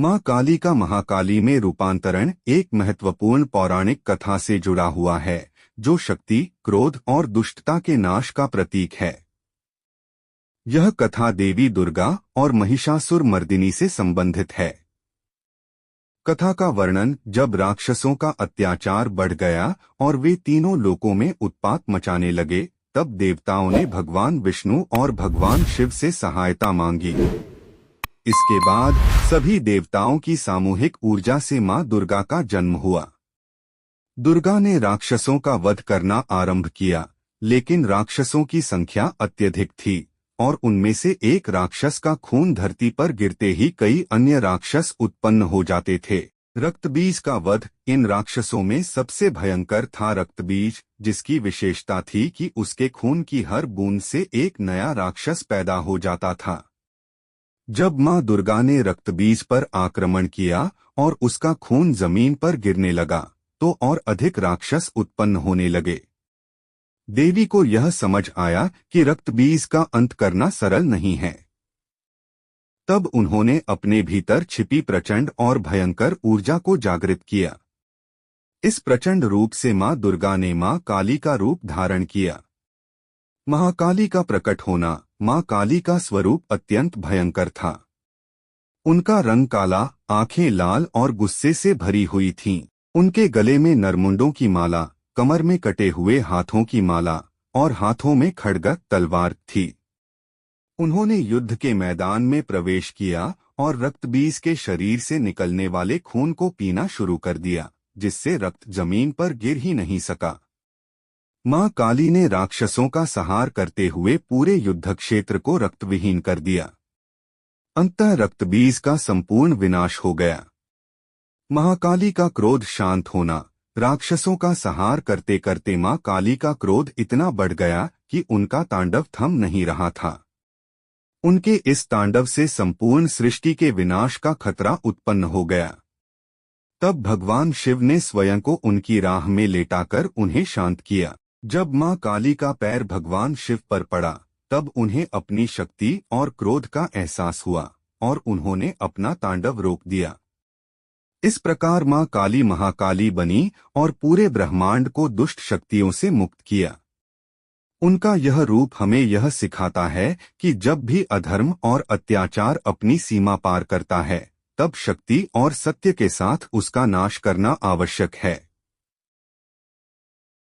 माँ काली का महाकाली में रूपांतरण एक महत्वपूर्ण पौराणिक कथा से जुड़ा हुआ है, जो शक्ति, क्रोध और दुष्टता के नाश का प्रतीक है। यह कथा देवी दुर्गा और महिषासुर मर्दिनी से संबंधित है। कथा का वर्णन जब राक्षसों का अत्याचार बढ़ गया और वे तीनों लोकों में उत्पात मचाने लगे, तब देवताओं ने भगवान विष्णु और भगवान शिव से सहायता मांगी। इसके बाद सभी देवताओं की सामूहिक ऊर्जा से मां दुर्गा का जन्म हुआ। दुर्गा ने राक्षसों का वध करना आरंभ किया, लेकिन राक्षसों की संख्या अत्यधिक थी और उनमें से एक राक्षस का खून धरती पर गिरते ही कई अन्य राक्षस उत्पन्न हो जाते थे। रक्तबीज का वध इन राक्षसों में सबसे भयंकर था। रक्तबीज, जिसकी विशेषता थी कि उसके खून की हर बूंद से एक नया राक्षस पैदा हो जाता था। जब मां दुर्गा ने रक्तबीज पर आक्रमण किया और उसका खून जमीन पर गिरने लगा, तो और अधिक राक्षस उत्पन्न होने लगे। देवी को यह समझ आया कि रक्तबीज का अंत करना सरल नहीं है। तब उन्होंने अपने भीतर छिपी प्रचंड और भयंकर ऊर्जा को जागृत किया। इस प्रचंड रूप से मां दुर्गा ने मां काली का रूप धारण किया। महाकाली का प्रकट होना। मां काली का स्वरूप अत्यंत भयंकर था। उनका रंग काला, आंखें लाल और गुस्से से भरी हुई थीं। उनके गले में नरमुंडों की माला, कमर में कटे हुए हाथों की माला और हाथों में खड्ग तलवार थी। उन्होंने युद्ध के मैदान में प्रवेश किया और रक्तबीज के शरीर से निकलने वाले खून को पीना शुरू कर दिया, जिससे रक्त जमीन पर गिर ही नहीं सका। मां काली ने राक्षसों का संहार करते हुए पूरे युद्ध क्षेत्र को रक्तविहीन कर दिया। अंततः रक्तबीज का संपूर्ण विनाश हो गया। महाकाली का क्रोध शांत होना। राक्षसों का संहार करते करते मां काली का क्रोध इतना बढ़ गया कि उनका तांडव थम नहीं रहा था। उनके इस तांडव से संपूर्ण सृष्टि के विनाश का खतरा उत्पन्न हो गया। तब भगवान शिव ने स्वयं को उनकी राह में लेटाकर उन्हें शांत किया। जब मां काली का पैर भगवान शिव पर पड़ा, तब उन्हें अपनी शक्ति और क्रोध का एहसास हुआ और उन्होंने अपना तांडव रोक दिया। इस प्रकार मां काली महाकाली बनी और पूरे ब्रह्मांड को दुष्ट शक्तियों से मुक्त किया। उनका यह रूप हमें यह सिखाता है कि जब भी अधर्म और अत्याचार अपनी सीमा पार करता है, तब शक्ति और सत्य के साथ उसका नाश करना आवश्यक है।